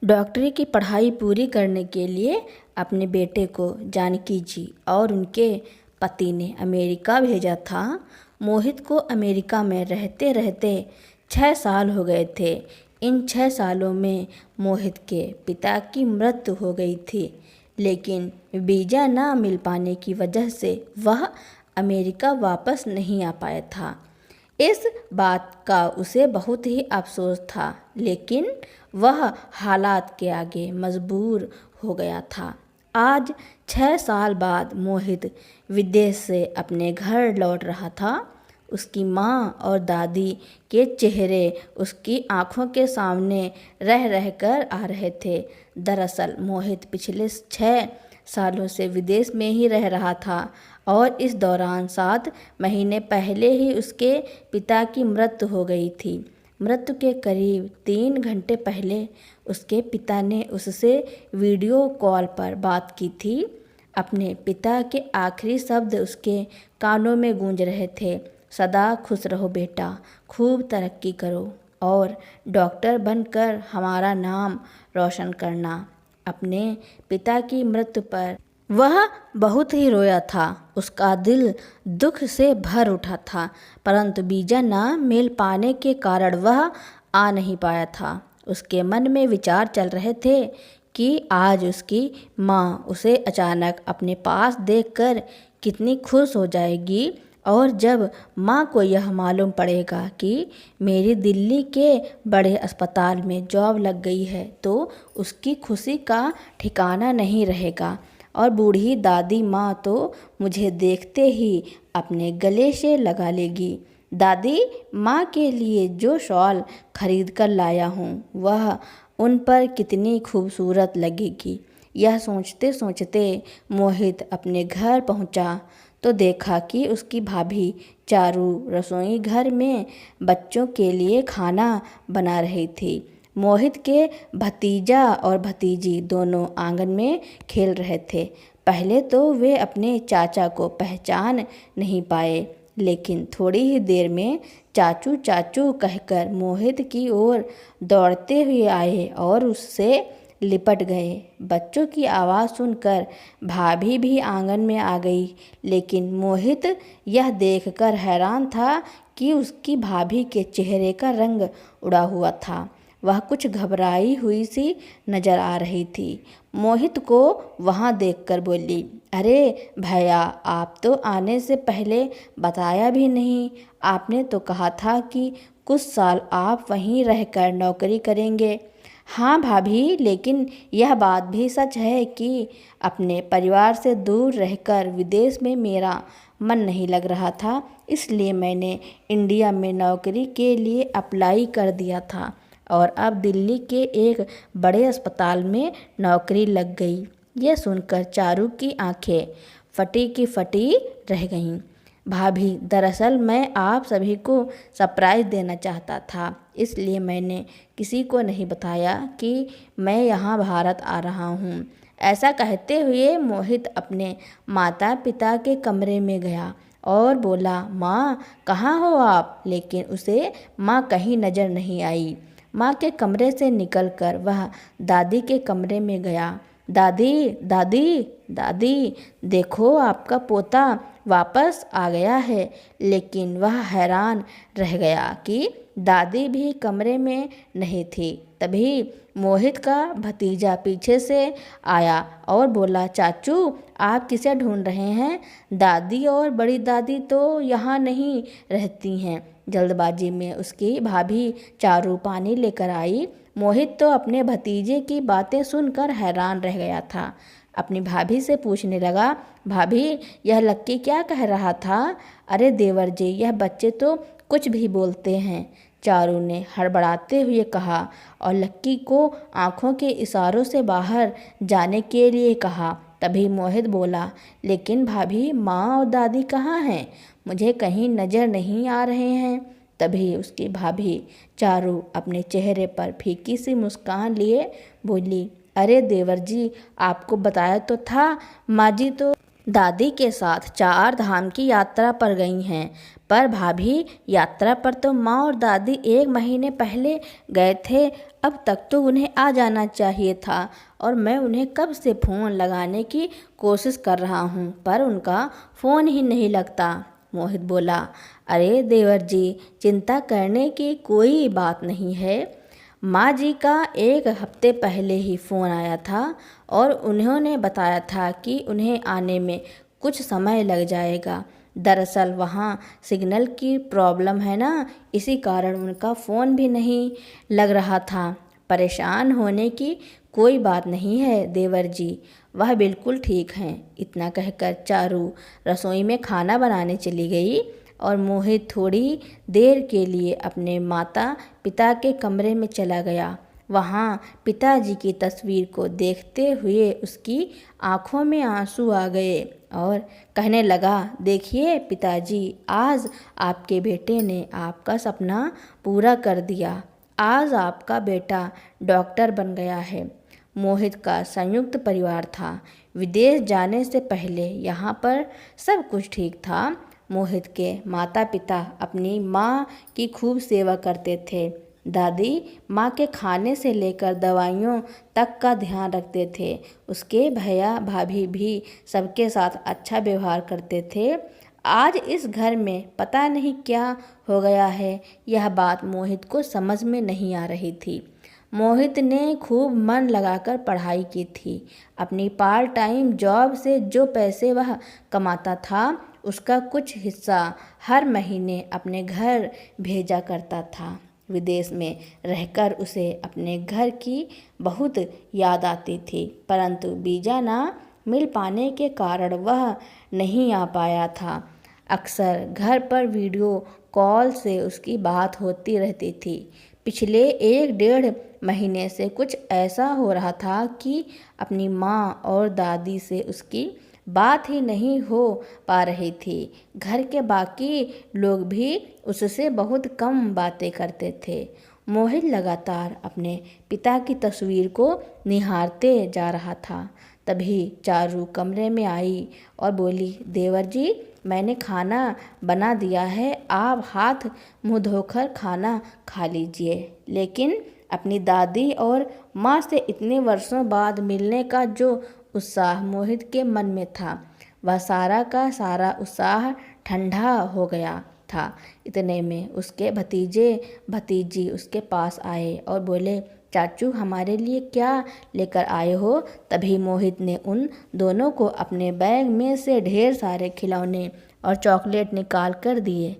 डॉक्टरी की पढ़ाई पूरी करने के लिए अपने बेटे को जानकी जी और उनके पति ने अमेरिका भेजा था। मोहित को अमेरिका में रहते रहते 6 साल हो गए थे। इन 6 सालों में मोहित के पिता की मृत्यु हो गई थी, लेकिन वीज़ा ना मिल पाने की वजह से वह अमेरिका वापस नहीं आ पाया था। इस बात का उसे बहुत ही अफसोस था, लेकिन वह हालात के आगे मजबूर हो गया था। आज 6 साल बाद मोहित विदेश से अपने घर लौट रहा था। उसकी माँ और दादी के चेहरे उसकी आंखों के सामने रह रहकर आ रहे थे। दरअसल मोहित पिछले 6 सालों से विदेश में ही रह रहा था और इस दौरान 7 महीने पहले ही उसके पिता की मृत्यु हो गई थी। मृत्यु के करीब 3 घंटे पहले उसके पिता ने उससे वीडियो कॉल पर बात की थी। अपने पिता के आखिरी शब्द उसके कानों में गूंज रहे थे, सदा खुश रहो बेटा, खूब तरक्की करो और डॉक्टर बनकर हमारा नाम रोशन करना। अपने पिता की मृत्यु पर वह बहुत ही रोया था। उसका दिल दुख से भर उठा था, परंतु वीज़ा ना मिल पाने के कारण वह आ नहीं पाया था। उसके मन में विचार चल रहे थे कि आज उसकी माँ उसे अचानक अपने पास देखकर कितनी खुश हो जाएगी, और जब माँ को यह मालूम पड़ेगा कि मेरी दिल्ली के बड़े अस्पताल में जॉब लग गई है तो उसकी खुशी का ठिकाना नहीं रहेगा। और बूढ़ी दादी माँ तो मुझे देखते ही अपने गले से लगा लेगी। दादी माँ के लिए जो शॉल खरीद कर लाया हूँ वह उन पर कितनी खूबसूरत लगेगी। यह सोचते सोचते मोहित अपने घर पहुँचा तो देखा कि उसकी भाभी चारू रसोई घर में बच्चों के लिए खाना बना रही थी। मोहित के भतीजा और भतीजी दोनों आंगन में खेल रहे थे। पहले तो वे अपने चाचा को पहचान नहीं पाए, लेकिन थोड़ी ही देर में चाचू चाचू कहकर मोहित की ओर दौड़ते हुए आए और उससे लिपट गए। बच्चों की आवाज़ सुनकर भाभी भी आंगन में आ गई, लेकिन मोहित यह देखकर हैरान था कि उसकी भाभी के चेहरे का रंग उड़ा हुआ था। वह कुछ घबराई हुई सी नजर आ रही थी। मोहित को वहां देखकर बोली, अरे भैया, आप तो आने से पहले बताया भी नहीं। आपने तो कहा था कि कुछ साल आप वहीं रहकर नौकरी करेंगे। हाँ भाभी, लेकिन यह बात भी सच है कि अपने परिवार से दूर रहकर विदेश में मेरा मन नहीं लग रहा था, इसलिए मैंने इंडिया में नौकरी के लिए अप्लाई कर दिया था और अब दिल्ली के एक बड़े अस्पताल में नौकरी लग गई। यह सुनकर चारू की आंखें फटी की फटी रह गईं। भाभी, दरअसल मैं आप सभी को सरप्राइज़ देना चाहता था, इसलिए मैंने किसी को नहीं बताया कि मैं यहाँ भारत आ रहा हूँ। ऐसा कहते हुए मोहित अपने माता पिता के कमरे में गया और बोला, माँ कहाँ हो आप? लेकिन उसे माँ कहीं नज़र नहीं आई। माँ के कमरे से निकलकर वह दादी के कमरे में गया। दादी दादी दादी, देखो आपका पोता वापस आ गया है। लेकिन वह हैरान रह गया कि दादी भी कमरे में नहीं थी। तभी मोहित का भतीजा पीछे से आया और बोला, चाचू आप किसे ढूंढ रहे हैं? दादी और बड़ी दादी तो यहाँ नहीं रहती हैं। जल्दबाजी में उसकी भाभी चारू पानी लेकर आई। मोहित तो अपने भतीजे की बातें सुनकर हैरान रह गया था। अपनी भाभी से पूछने लगा, भाभी यह लक्की क्या कह रहा था? अरे देवर जी, यह बच्चे तो कुछ भी बोलते हैं, चारू ने हड़बड़ाते हुए कहा और लक्की को आंखों के इशारों से बाहर जाने के लिए कहा। तभी मोहित बोला, लेकिन भाभी माँ और दादी कहाँ हैं? मुझे कहीं नज़र नहीं आ रहे हैं। तभी उसकी भाभी चारू अपने चेहरे पर फीकी सी मुस्कान लिए बोली, अरे देवर जी, आपको बताया तो था, माँ जी तो दादी के साथ 4 धाम की यात्रा पर गई हैं। पर भाभी, यात्रा पर तो माँ और दादी 1 महीने पहले गए थे। अब तक तो उन्हें आ जाना चाहिए था और मैं उन्हें कब से फ़ोन लगाने की कोशिश कर रहा हूँ, पर उनका फ़ोन ही नहीं लगता। मोहित बोला। अरे देवर जी, चिंता करने की कोई बात नहीं है। माँ जी का 1 हफ्ते पहले ही फ़ोन आया था और उन्होंने बताया था कि उन्हें आने में कुछ समय लग जाएगा। दरअसल वहाँ सिग्नल की प्रॉब्लम है ना, इसी कारण उनका फ़ोन भी नहीं लग रहा था। परेशान होने की कोई बात नहीं है देवर जी, वह बिल्कुल ठीक हैं। इतना कहकर चारू रसोई में खाना बनाने चली गई और मोहित थोड़ी देर के लिए अपने माता पिता के कमरे में चला गया। वहाँ पिताजी की तस्वीर को देखते हुए उसकी आंखों में आंसू आ गए और कहने लगा, देखिए पिताजी, आज आपके बेटे ने आपका सपना पूरा कर दिया। आज आपका बेटा डॉक्टर बन गया है। मोहित का संयुक्त परिवार था। विदेश जाने से पहले यहाँ पर सब कुछ ठीक था। मोहित के माता पिता अपनी माँ की खूब सेवा करते थे। दादी माँ के खाने से लेकर दवाइयों तक का ध्यान रखते थे। उसके भैया भाभी भी सबके साथ अच्छा व्यवहार करते थे। आज इस घर में पता नहीं क्या हो गया है, यह बात मोहित को समझ में नहीं आ रही थी। मोहित ने खूब मन लगाकर पढ़ाई की थी। अपनी पार्ट टाइम जॉब से जो पैसे वह कमाता था, उसका कुछ हिस्सा हर महीने अपने घर भेजा करता था। विदेश में रहकर उसे अपने घर की बहुत याद आती थी, परंतु वीज़ा ना मिल पाने के कारण वह नहीं आ पाया था। अक्सर घर पर वीडियो कॉल से उसकी बात होती रहती थी। पिछले 1 डेढ़ महीने से कुछ ऐसा हो रहा था कि अपनी माँ और दादी से उसकी बात ही नहीं हो पा रही थी। घर के बाकी लोग भी उससे बहुत कम बातें करते थे। मोहित लगातार अपने पिता की तस्वीर को निहारते जा रहा था। तभी चारू कमरे में आई और बोली, देवर जी, मैंने खाना बना दिया है, आप हाथ मुँह धोकर खाना खा लीजिए। लेकिन अपनी दादी और माँ से इतने वर्षों बाद मिलने का जो उत्साह मोहित के मन में था, वह सारा का सारा उत्साह ठंडा हो गया था। इतने में उसके भतीजे भतीजी उसके पास आए और बोले, चाचू, हमारे लिए क्या लेकर आए हो? तभी मोहित ने उन दोनों को अपने बैग में से ढेर सारे खिलौने और चॉकलेट निकाल कर दिए।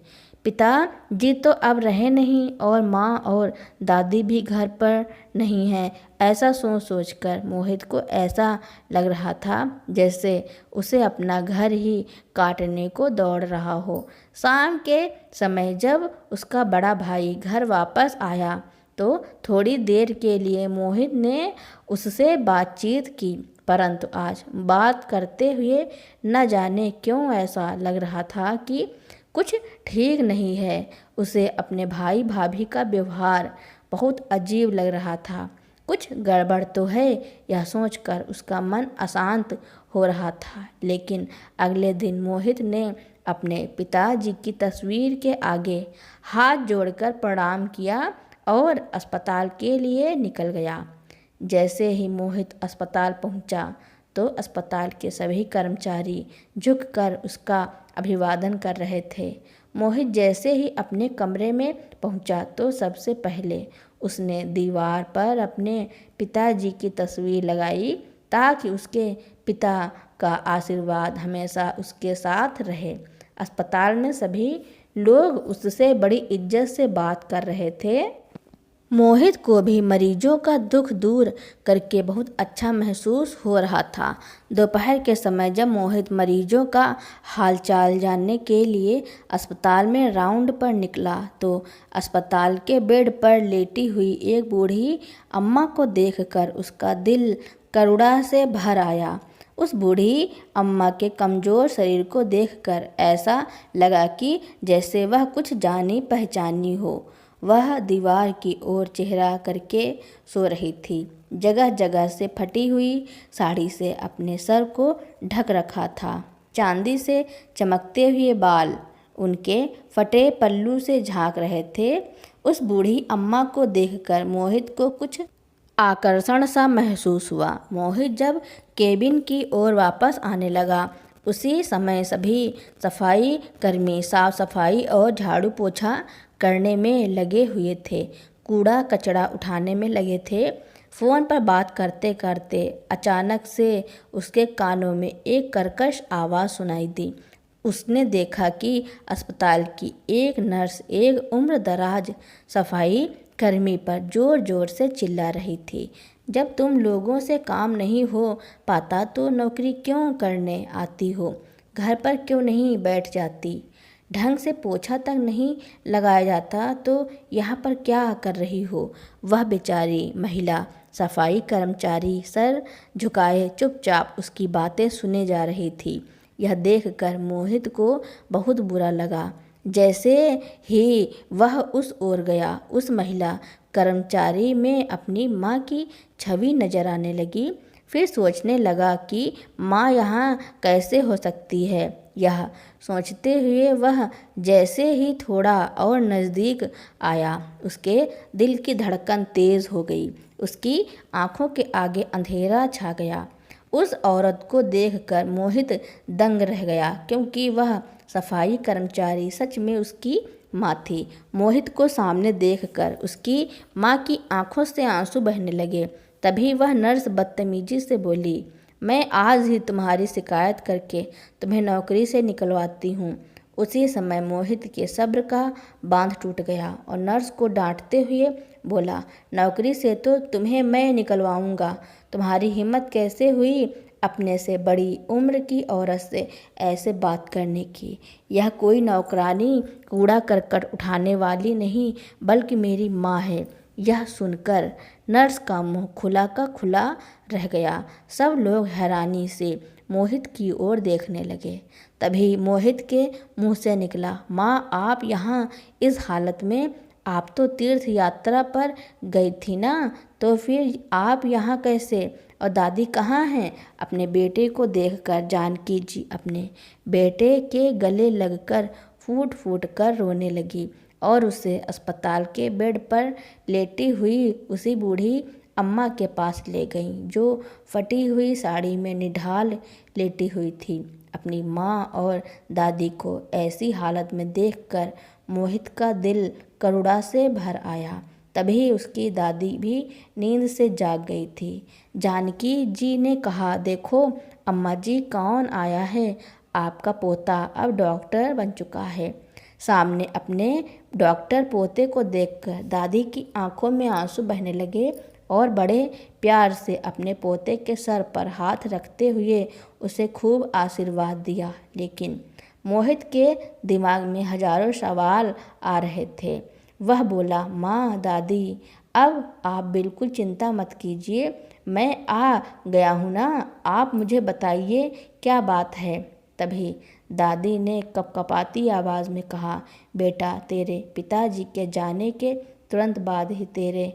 पिताजी तो अब रहे नहीं और माँ और दादी भी घर पर नहीं हैं। ऐसा सोच सोचकर मोहित को ऐसा लग रहा था जैसे उसे अपना घर ही काटने को दौड़ रहा हो। शाम के समय जब उसका बड़ा भाई घर वापस आया तो थोड़ी देर के लिए मोहित ने उससे बातचीत की, परंतु आज बात करते हुए न जाने क्यों ऐसा लग रहा था कि कुछ ठीक नहीं है। उसे अपने भाई भाभी का व्यवहार बहुत अजीब लग रहा था। कुछ गड़बड़ तो है, यह सोचकर उसका मन अशांत हो रहा था। लेकिन अगले दिन मोहित ने अपने पिताजी की तस्वीर के आगे हाथ जोड़कर प्रणाम किया और अस्पताल के लिए निकल गया। जैसे ही मोहित अस्पताल पहुंचा तो अस्पताल के सभी कर्मचारी झुककर उसका अभिवादन कर रहे थे। मोहित जैसे ही अपने कमरे में पहुंचा तो सबसे पहले उसने दीवार पर अपने पिताजी की तस्वीर लगाई ताकि उसके पिता का आशीर्वाद हमेशा उसके साथ रहे। अस्पताल में सभी लोग उससे बड़ी इज्जत से बात कर रहे थे। मोहित को भी मरीजों का दुख दूर करके बहुत अच्छा महसूस हो रहा था। दोपहर के समय जब मोहित मरीजों का हालचाल जानने के लिए अस्पताल में राउंड पर निकला तो अस्पताल के बेड पर लेटी हुई एक बूढ़ी अम्मा को देखकर उसका दिल करुणा से भर आया। उस बूढ़ी अम्मा के कमज़ोर शरीर को देखकर ऐसा लगा कि जैसे वह कुछ जानी पहचानी हो। वह दीवार की ओर चेहरा करके सो रही थी। जगह जगह से फटी हुई साड़ी से अपने सर को ढक रखा था। चांदी से चमकते हुए बाल उनके फटे पल्लू से झांक रहे थे। उस बूढ़ी अम्मा को देखकर मोहित को कुछ आकर्षण सा महसूस हुआ। मोहित जब केबिन की ओर वापस आने लगा, उसी समय सभी सफाई कर्मी साफ सफाई और झाड़ू पोछा करने में लगे हुए थे, कूड़ा कचरा उठाने में लगे थे। फ़ोन पर बात करते करते अचानक से उसके कानों में एक कर्कश आवाज़ सुनाई दी। उसने देखा कि अस्पताल की एक नर्स एक उम्रदराज सफाई कर्मी पर ज़ोर ज़ोर से चिल्ला रही थी, जब तुम लोगों से काम नहीं हो पाता तो नौकरी क्यों करने आती हो? घर पर क्यों नहीं बैठ जाती? ढंग से पोछा तक नहीं लगाया जाता तो यहाँ पर क्या कर रही हो? वह बेचारी महिला सफाई कर्मचारी सर झुकाए चुपचाप उसकी बातें सुने जा रही थी। यह देखकर मोहित को बहुत बुरा लगा। जैसे ही वह उस ओर गया, उस महिला कर्मचारी में अपनी माँ की छवि नजर आने लगी। फिर सोचने लगा कि माँ यहाँ कैसे हो सकती है। यह सोचते हुए वह जैसे ही थोड़ा और नज़दीक आया, उसके दिल की धड़कन तेज़ हो गई। उसकी आंखों के आगे अंधेरा छा गया। उस औरत को देखकर मोहित दंग रह गया, क्योंकि वह सफाई कर्मचारी सच में उसकी माँ थी। मोहित को सामने देखकर उसकी माँ की आंखों से आंसू बहने लगे। तभी वह नर्स बदतमीजी से बोली, मैं आज ही तुम्हारी शिकायत करके तुम्हें नौकरी से निकलवाती हूँ। उसी समय मोहित के सब्र का बांध टूट गया और नर्स को डांटते हुए बोला, नौकरी से तो तुम्हें मैं निकलवाऊंगा। तुम्हारी हिम्मत कैसे हुई अपने से बड़ी उम्र की औरत से ऐसे बात करने की? यह कोई नौकरानी कूड़ा करकट उठाने वाली नहीं, बल्कि मेरी माँ है। यह सुनकर नर्स का मुंह खुला का खुला रह गया। सब लोग हैरानी से मोहित की ओर देखने लगे। तभी मोहित के मुंह से निकला, माँ आप यहाँ इस हालत में? आप तो तीर्थ यात्रा पर गई थी ना, तो फिर आप यहाँ कैसे? और दादी कहाँ हैं? अपने बेटे को देखकर जानकी जी अपने बेटे के गले लगकर फूट फूट कर रोने लगी और उसे अस्पताल के बेड पर लेटी हुई उसी बूढ़ी अम्मा के पास ले गईं, जो फटी हुई साड़ी में निढाल लेटी हुई थी। अपनी माँ और दादी को ऐसी हालत में देखकर मोहित का दिल करुणा से भर आया। तभी उसकी दादी भी नींद से जाग गई थी। जानकी जी ने कहा, देखो अम्मा जी, कौन आया है? आपका पोता अब डॉक्टर बन चुका है। सामने अपने डॉक्टर पोते को देखकर दादी की आंखों में आंसू बहने लगे और बड़े प्यार से अपने पोते के सर पर हाथ रखते हुए उसे खूब आशीर्वाद दिया। लेकिन मोहित के दिमाग में हजारों सवाल आ रहे थे। वह बोला, माँ, दादी, अब आप बिल्कुल चिंता मत कीजिए, मैं आ गया हूँ ना। आप मुझे बताइए क्या बात है? तभी दादी ने कपकपाती आवाज़ में कहा, बेटा, तेरे पिताजी के जाने के तुरंत बाद ही तेरे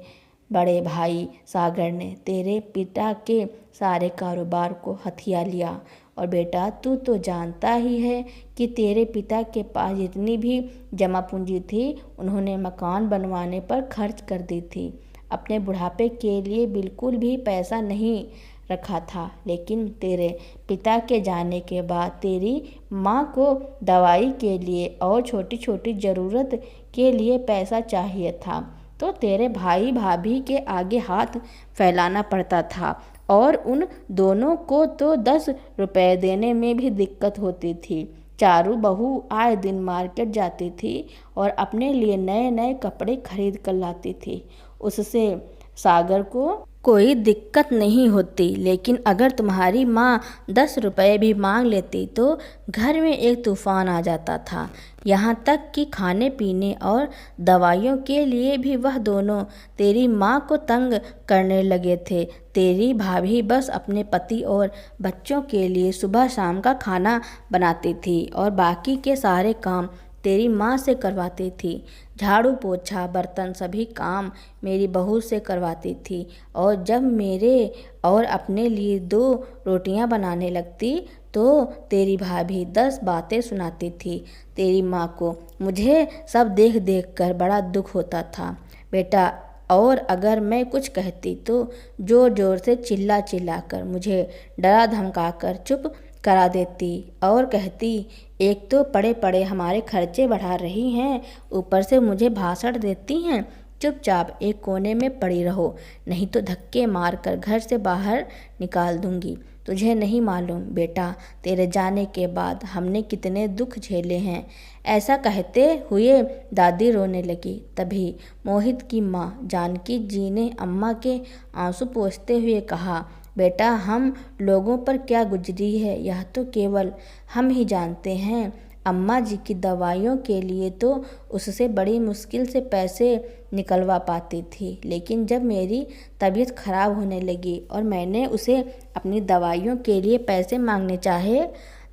बड़े भाई सागर ने तेरे पिता के सारे कारोबार को हथिया लिया। और बेटा, तू तो जानता ही है कि तेरे पिता के पास जितनी भी जमा पूंजी थी, उन्होंने मकान बनवाने पर खर्च कर दी थी। अपने बुढ़ापे के लिए बिल्कुल भी पैसा नहीं रखा था। लेकिन तेरे पिता के जाने के बाद तेरी माँ को दवाई के लिए और छोटी छोटी ज़रूरत के लिए पैसा चाहिए था, तो तेरे भाई भाभी के आगे हाथ फैलाना पड़ता था और उन दोनों को तो 10 रुपए देने में भी दिक्कत होती थी। चारू बहू आए दिन मार्केट जाती थी और अपने लिए नए नए कपड़े खरीद कर लाती थी। उससे सागर को कोई दिक्कत नहीं होती। लेकिन अगर तुम्हारी माँ 10 रुपए भी मांग लेती तो घर में एक तूफान आ जाता था। यहाँ तक कि खाने पीने और दवाइयों के लिए भी वह दोनों तेरी माँ को तंग करने लगे थे। तेरी भाभी बस अपने पति और बच्चों के लिए सुबह शाम का खाना बनाती थी और बाकी के सारे काम तेरी माँ से करवाती थी। झाड़ू पोछा बर्तन सभी काम मेरी बहू से करवाती थी और जब मेरे और अपने लिए 2 रोटियां बनाने लगती तो तेरी भाभी 10 बातें सुनाती थी तेरी माँ को। मुझे सब देख देख कर बड़ा दुख होता था बेटा, और अगर मैं कुछ कहती तो ज़ोर ज़ोर से चिल्ला चिल्ला कर मुझे डरा धमका कर चुप करा देती और कहती, एक तो पड़े पड़े हमारे खर्चे बढ़ा रही हैं, ऊपर से मुझे भाषण देती हैं। चुपचाप एक कोने में पड़ी रहो, नहीं तो धक्के मार कर घर से बाहर निकाल दूंगी। तुझे नहीं मालूम बेटा, तेरे जाने के बाद हमने कितने दुख झेले हैं। ऐसा कहते हुए दादी रोने लगी। तभी मोहित की माँ जानकी जी ने अम्मा के आंसू पोंछते हुए कहा, बेटा हम लोगों पर क्या गुजरी है यह तो केवल हम ही जानते हैं। अम्मा जी की दवाइयों के लिए तो उससे बड़ी मुश्किल से पैसे निकलवा पाती थी, लेकिन जब मेरी तबीयत खराब होने लगी और मैंने उसे अपनी दवाइयों के लिए पैसे मांगने चाहे,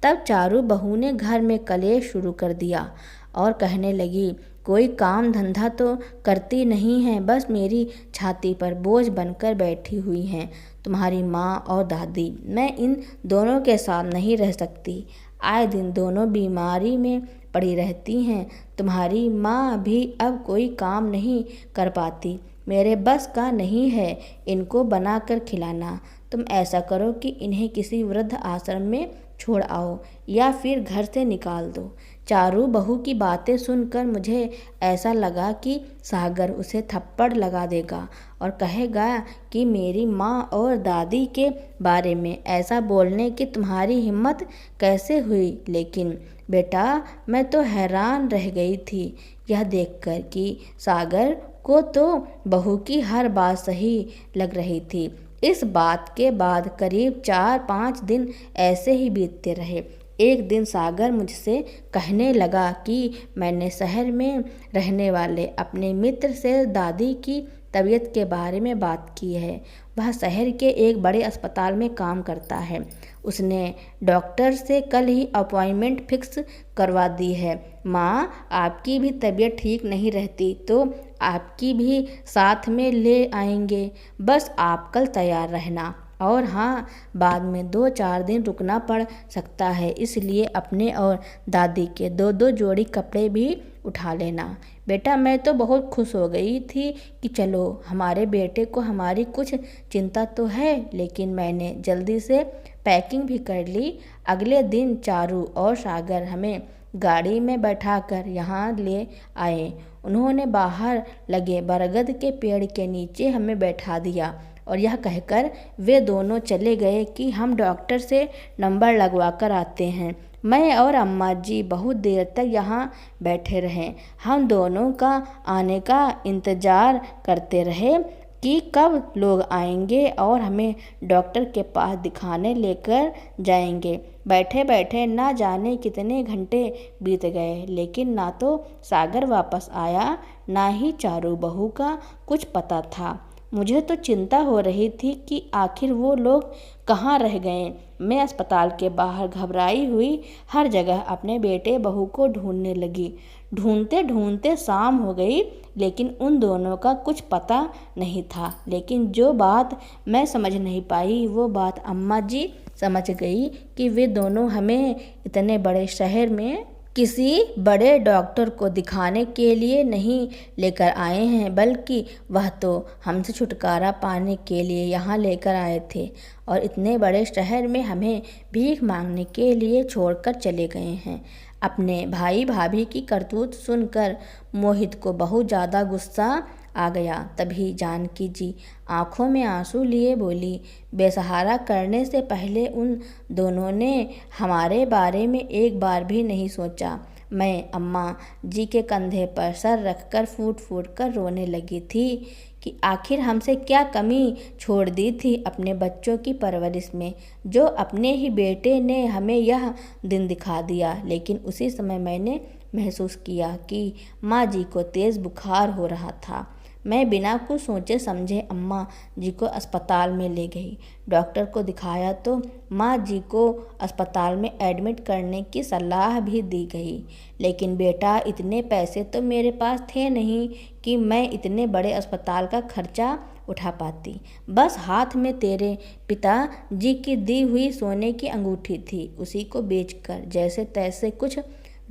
तब चारू बहू ने घर में कलेश शुरू कर दिया और कहने लगी, कोई काम धंधा तो करती नहीं है, बस मेरी छाती पर बोझ बनकर बैठी हुई हैं तुम्हारी माँ और दादी। मैं इन दोनों के साथ नहीं रह सकती। आए दिन दोनों बीमारी में पड़ी रहती हैं। तुम्हारी माँ भी अब कोई काम नहीं कर पाती। मेरे बस का नहीं है इनको बनाकर खिलाना। तुम ऐसा करो कि इन्हें किसी वृद्ध आश्रम में छोड़ आओ या फिर घर से निकाल दो। चारू बहू की बातें सुनकर मुझे ऐसा लगा कि सागर उसे थप्पड़ लगा देगा और कहेगा कि मेरी माँ और दादी के बारे में ऐसा बोलने की तुम्हारी हिम्मत कैसे हुई। लेकिन बेटा मैं तो हैरान रह गई थी यह देखकर कि सागर को तो बहू की हर बात सही लग रही थी। इस बात के बाद करीब 4-5 दिन ऐसे ही बीतते रहे। एक दिन सागर मुझसे कहने लगा कि मैंने शहर में रहने वाले अपने मित्र से दादी की तबीयत के बारे में बात की है। वह शहर के एक बड़े अस्पताल में काम करता है। उसने डॉक्टर से कल ही अपॉइंटमेंट फिक्स करवा दी है। माँ आपकी भी तबीयत ठीक नहीं रहती तो आपकी भी साथ में ले आएंगे, बस आप कल तैयार रहना। और हाँ, बाद में 2-4 दिन रुकना पड़ सकता है, इसलिए अपने और दादी के 2-2 जोड़ी कपड़े भी उठा लेना। बेटा मैं तो बहुत खुश हो गई थी कि चलो हमारे बेटे को हमारी कुछ चिंता तो है, लेकिन मैंने जल्दी से पैकिंग भी कर ली। अगले दिन चारू और सागर हमें गाड़ी में बैठाकर यहाँ ले आए। उन्होंने बाहर लगे बरगद के पेड़ के नीचे हमें बैठा दिया और यह कहकर वे दोनों चले गए कि हम डॉक्टर से नंबर लगवा कर आते हैं। मैं और अम्मा जी बहुत देर तक यहाँ बैठे रहे। हम दोनों का आने का इंतज़ार करते रहे कि कब लोग आएंगे और हमें डॉक्टर के पास दिखाने लेकर जाएंगे। बैठे बैठे ना जाने कितने घंटे बीत गए, लेकिन ना तो सागर वापस आया ना ही चारू बहू का कुछ पता था। मुझे तो चिंता हो रही थी कि आखिर वो लोग कहाँ रह गए। मैं अस्पताल के बाहर घबराई हुई हर जगह अपने बेटे बहू को ढूंढने लगी। ढूंढते ढूंढते शाम हो गई, लेकिन उन दोनों का कुछ पता नहीं था। लेकिन जो बात मैं समझ नहीं पाई वो बात अम्मा जी समझ गई कि वे दोनों हमें इतने बड़े शहर में किसी बड़े डॉक्टर को दिखाने के लिए नहीं लेकर आए हैं, बल्कि वह तो हमसे छुटकारा पाने के लिए यहाँ लेकर आए थे और इतने बड़े शहर में हमें भीख मांगने के लिए छोड़कर चले गए हैं। अपने भाई भाभी की करतूत सुनकर मोहित को बहुत ज़्यादा गुस्सा आ गया। तभी जानकी जी आंखों में आंसू लिए बोली, बेसहारा करने से पहले उन दोनों ने हमारे बारे में एक बार भी नहीं सोचा। मैं अम्मा जी के कंधे पर सर रखकर फूट फूट कर रोने लगी थी कि आखिर हमसे क्या कमी छोड़ दी थी अपने बच्चों की परवरिश में, जो अपने ही बेटे ने हमें यह दिन दिखा दिया। लेकिन उसी समय मैंने महसूस किया कि माँ जी को तेज़ बुखार हो रहा था। मैं बिना कुछ सोचे समझे अम्मा जी को अस्पताल में ले गई। डॉक्टर को दिखाया तो माँ जी को अस्पताल में एडमिट करने की सलाह भी दी गई, लेकिन बेटा इतने पैसे तो मेरे पास थे नहीं कि मैं इतने बड़े अस्पताल का खर्चा उठा पाती। बस हाथ में तेरे पिताजी की दी हुई सोने की अंगूठी थी, उसी को बेचकर जैसे तैसे कुछ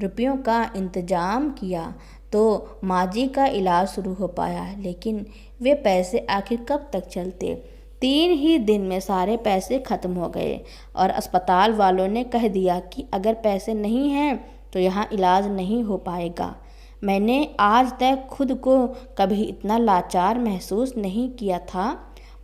रुपयों का इंतजाम किया तो माँ जी का इलाज शुरू हो पाया। लेकिन वे पैसे आखिर कब तक चलते? 3 ही दिन में सारे पैसे खत्म हो गए और अस्पताल वालों ने कह दिया कि अगर पैसे नहीं हैं तो यहाँ इलाज नहीं हो पाएगा। मैंने आज तक खुद को कभी इतना लाचार महसूस नहीं किया था।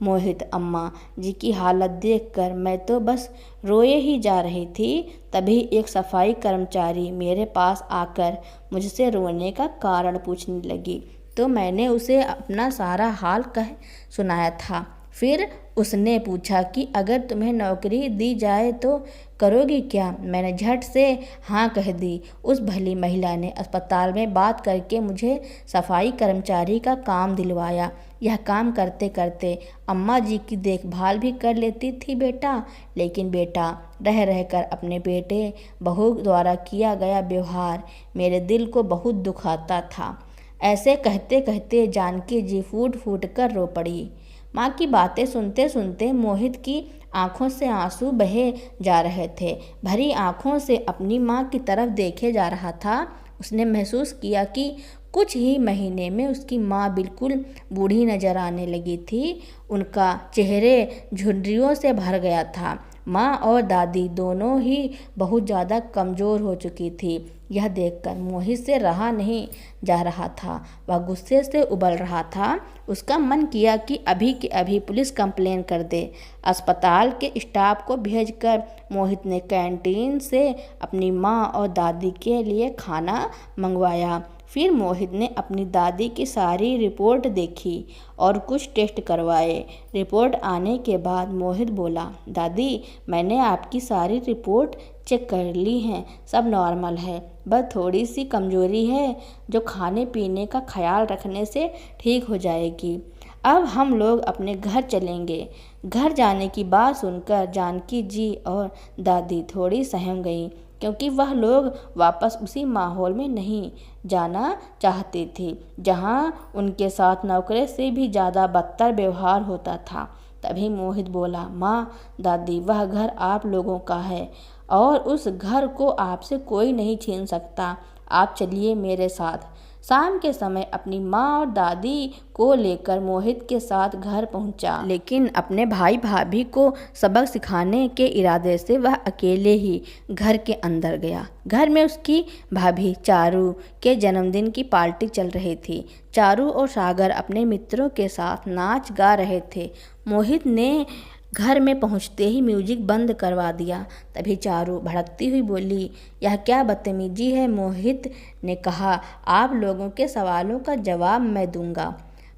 मोहित, अम्मा जी की हालत देखकर मैं तो बस रोए ही जा रही थी, तभी एक सफाई कर्मचारी मेरे पास आकर मुझसे रोने का कारण पूछने लगी तो मैंने उसे अपना सारा हाल कह सुनाया था। फिर उसने पूछा कि अगर तुम्हें नौकरी दी जाए तो करोगी क्या? मैंने झट से हाँ कह दी। उस भली महिला ने अस्पताल में बात करके मुझे सफाई कर्मचारी का काम दिलवाया। यह काम करते करते अम्मा जी की देखभाल भी कर लेती थी बेटा। लेकिन बेटा, रह रहकर अपने बेटे बहू द्वारा किया गया व्यवहार मेरे दिल को बहुत दुखाता था। ऐसे कहते कहते जानकी जी फूट फूट कर रो पड़ी। माँ की बातें सुनते सुनते मोहित की आंखों से आंसू बहे जा रहे थे। भरी आंखों से अपनी माँ की तरफ देखे जा रहा था। उसने महसूस किया कि कुछ ही महीने में उसकी माँ बिल्कुल बूढ़ी नजर आने लगी थी। उनका चेहरे झुर्रियों से भर गया था। माँ और दादी दोनों ही बहुत ज़्यादा कमज़ोर हो चुकी थी। यह देखकर मोहित से रहा नहीं जा रहा था। वह गुस्से से उबल रहा था। उसका मन किया कि अभी के अभी पुलिस कंप्लेन कर दे। अस्पताल के स्टाफ को भेजकर मोहित ने कैंटीन से अपनी माँ और दादी के लिए खाना मंगवाया। फिर मोहित ने अपनी दादी की सारी रिपोर्ट देखी और कुछ टेस्ट करवाए। रिपोर्ट आने के बाद मोहित बोला, दादी मैंने आपकी सारी रिपोर्ट चेक कर ली हैं, सब नॉर्मल है, बस थोड़ी सी कमजोरी है जो खाने पीने का ख्याल रखने से ठीक हो जाएगी। अब हम लोग अपने घर चलेंगे। घर जाने की बात सुनकर जानकी जी और दादी थोड़ी सहम गईं, क्योंकि वह लोग वापस उसी माहौल में नहीं जाना चाहती थी जहां उनके साथ नौकरे से भी ज़्यादा बदतर व्यवहार होता था। तभी मोहित बोला, माँ, दादी, वह घर आप लोगों का है और उस घर को आपसे कोई नहीं छीन सकता। आप चलिए मेरे साथ। शाम के समय अपनी माँ और दादी को लेकर मोहित के साथ घर पहुंचा, लेकिन अपने भाई भाभी को सबक सिखाने के इरादे से वह अकेले ही घर के अंदर गया। घर में उसकी भाभी चारू के जन्मदिन की पार्टी चल रही थी। चारू और सागर अपने मित्रों के साथ नाच गा रहे थे। मोहित ने घर में पहुंचते ही म्यूजिक बंद करवा दिया। तभी चारू भड़कती हुई बोली, यह क्या बदतमीजी है? मोहित ने कहा, आप लोगों के सवालों का जवाब मैं दूंगा।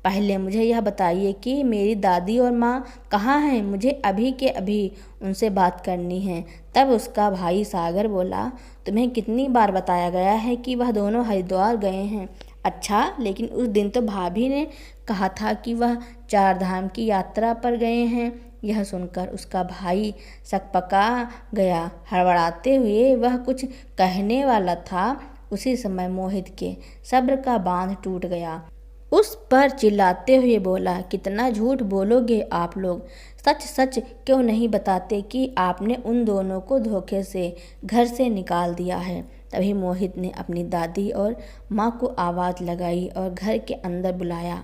पहले मुझे यह बताइए कि मेरी दादी और माँ कहाँ हैं? मुझे अभी के अभी उनसे बात करनी है। तब उसका भाई सागर बोला, तुम्हें कितनी बार बताया गया है कि वह दोनों हरिद्वार गए हैं। अच्छा, लेकिन उस दिन तो भाभी ने कहा था कि वह 4 धाम की यात्रा पर गए हैं। यह सुनकर उसका भाई सकपका गया। हड़बड़ाते हुए वह कुछ कहने वाला था। उसी समय मोहित के सब्र का बांध टूट गया। उस पर चिल्लाते हुए बोला, कितना झूठ बोलोगे आप लोग? सच सच क्यों नहीं बताते कि आपने उन दोनों को धोखे से घर से निकाल दिया है? तभी मोहित ने अपनी दादी और माँ को आवाज़ लगाई और घर के अंदर बुलाया।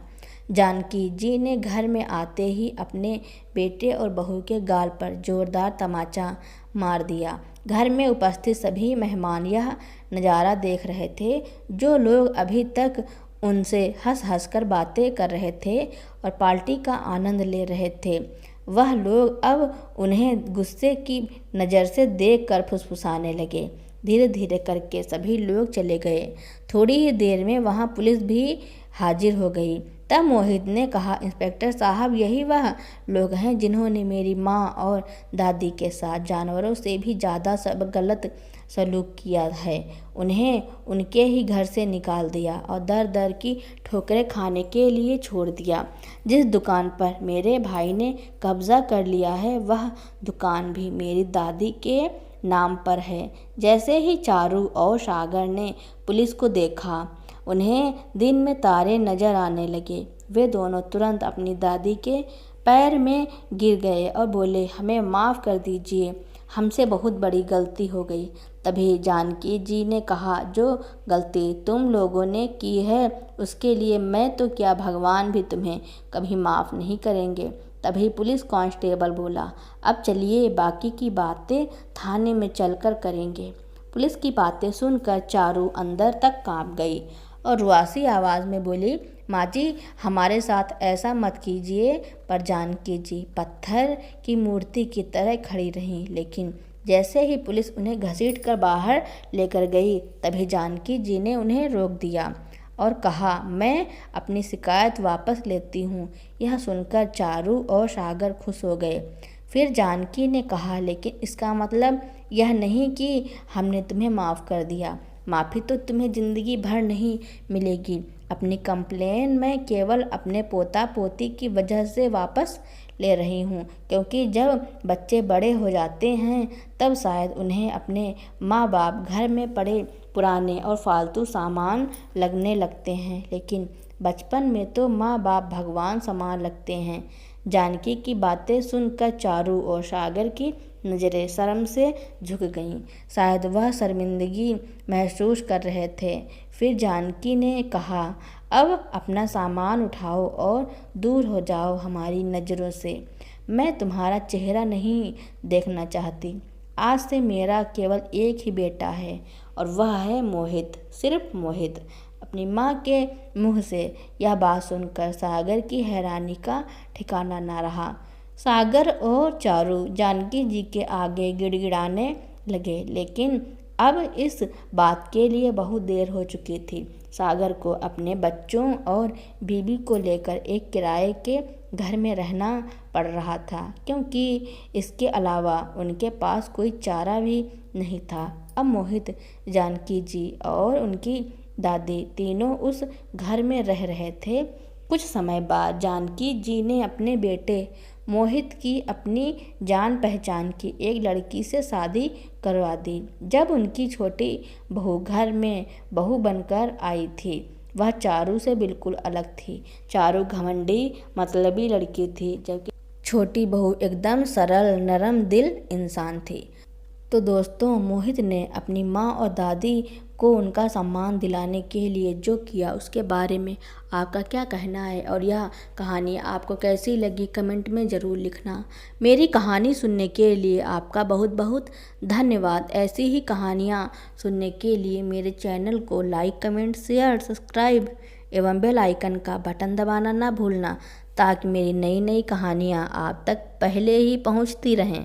जानकी जी ने घर में आते ही अपने बेटे और बहू के गाल पर जोरदार तमाचा मार दिया। घर में उपस्थित सभी मेहमान यह नज़ारा देख रहे थे। जो लोग अभी तक उनसे हंस हंस कर बातें कर रहे थे और पार्टी का आनंद ले रहे थे, वह लोग अब उन्हें गुस्से की नज़र से देखकर फुसफुसाने लगे। धीरे धीरे करके सभी लोग चले गए। थोड़ी ही देर में वहाँ पुलिस भी हाजिर हो गई। तब मोहित ने कहा, इंस्पेक्टर साहब, यही वह लोग हैं जिन्होंने मेरी माँ और दादी के साथ जानवरों से भी ज़्यादा सब गलत सलूक किया है। उन्हें उनके ही घर से निकाल दिया और दर दर की ठोकरें खाने के लिए छोड़ दिया। जिस दुकान पर मेरे भाई ने कब्जा कर लिया है, वह दुकान भी मेरी दादी के नाम पर है। जैसे ही चारू और सागर ने पुलिस को देखा, उन्हें दिन में तारे नजर आने लगे। वे दोनों तुरंत अपनी दादी के पैर में गिर गए और बोले, हमें माफ़ कर दीजिए, हमसे बहुत बड़ी गलती हो गई। तभी जानकी जी ने कहा, जो गलती तुम लोगों ने की है उसके लिए मैं तो क्या, भगवान भी तुम्हें कभी माफ़ नहीं करेंगे। तभी पुलिस कांस्टेबल बोला, अब चलिए बाकी की बातें थाने में चलकर करेंगे। पुलिस की बातें सुनकर चारू अंदर तक कांप गई और रुआसी आवाज़ में बोली, माँ जी हमारे साथ ऐसा मत कीजिए। पर जानकी जी पत्थर की मूर्ति की तरह खड़ी रहीं। लेकिन जैसे ही पुलिस उन्हें घसीट कर बाहर लेकर गई तभी जानकी जी ने उन्हें रोक दिया और कहा, मैं अपनी शिकायत वापस लेती हूँ। यह सुनकर चारू और सागर खुश हो गए। फिर जानकी ने कहा, लेकिन इसका मतलब यह नहीं कि हमने तुम्हें माफ़ कर दिया। माफ़ी तो तुम्हें ज़िंदगी भर नहीं मिलेगी। अपनी कंप्लेन मैं केवल अपने पोता पोती की वजह से वापस ले रही हूँ, क्योंकि जब बच्चे बड़े हो जाते हैं तब शायद उन्हें अपने माँ बाप घर में पड़े पुराने और फालतू सामान लगने लगते हैं, लेकिन बचपन में तो माँ बाप भगवान समान लगते हैं। जानकी की बातें सुनकर चारू और सागर की नज़रें शर्म से झुक गईं। शायद वह शर्मिंदगी महसूस कर रहे थे। फिर जानकी ने कहा, अब अपना सामान उठाओ और दूर हो जाओ हमारी नज़रों से। मैं तुम्हारा चेहरा नहीं देखना चाहती। आज से मेरा केवल एक ही बेटा है और वह है मोहित, सिर्फ मोहित। अपनी माँ के मुँह से यह बात सुनकर सागर की हैरानी का ठिकाना न रहा। सागर और चारू जानकी जी के आगे गिड़गिड़ाने लगे, लेकिन अब इस बात के लिए बहुत देर हो चुकी थी। सागर को अपने बच्चों और बीवी को लेकर एक किराए के घर में रहना पड़ रहा था, क्योंकि इसके अलावा उनके पास कोई चारा भी नहीं था। अब मोहित, जानकी जी और उनकी दादी तीनों उस घर में रह रहे थे। कुछ समय बाद जानकी जी ने अपने बेटे मोहित की अपनी जान पहचान की एक लड़की से शादी करवा दी। जब उनकी छोटी बहू घर में बहू बनकर आई थी, वह चारू से बिल्कुल अलग थी। चारू घमंडी मतलबी लड़की थी, जबकि छोटी बहू एकदम सरल नरम दिल इंसान थी। तो दोस्तों, मोहित ने अपनी माँ और दादी को उनका सम्मान दिलाने के लिए जो किया उसके बारे में आपका क्या कहना है, और यह कहानी आपको कैसी लगी कमेंट में ज़रूर लिखना। मेरी कहानी सुनने के लिए आपका बहुत बहुत धन्यवाद। ऐसी ही कहानियाँ सुनने के लिए मेरे चैनल को लाइक, कमेंट, शेयर, सब्सक्राइब एवं बेल आइकन का बटन दबाना ना भूलना, ताकि मेरी नई नई कहानियाँ आप तक पहले ही पहुँचती रहें।